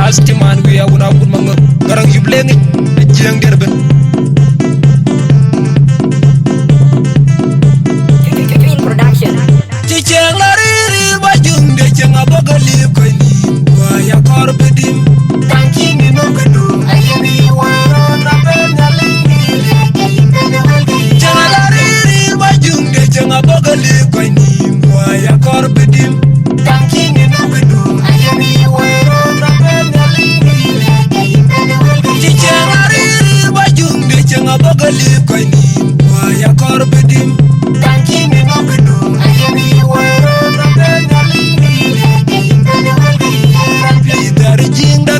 asti man wi awuna bun manga garang yublengi jeng derben Production. Chicheng lariri bajung de chenga bogali ko ni wa ya korbedim tanking no gadu ayeni wara na benali chenga lariri bajung de chenga bogali ko ni wa ya korbedim tanking no gadu ayeni wara na benali chicheng lariri bajung de chenga bogali ko ni wa ya korbedim tanking no gadu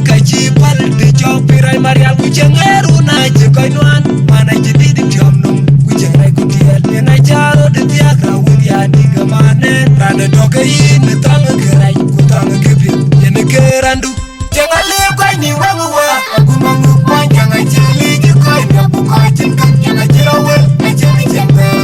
kachi pal de chopirai marial kuchengeru na chikoinuan mana jididi tiomnum kuchengai kutiel nena charo de tiagra wunya diga mane rana toke yin tanga kerai kutanga kepi yene kerandu chengale kwai ni wangwa kumangu kwanja ngai chili jikoi na bukoi chinkan changa chirawe achemi chembe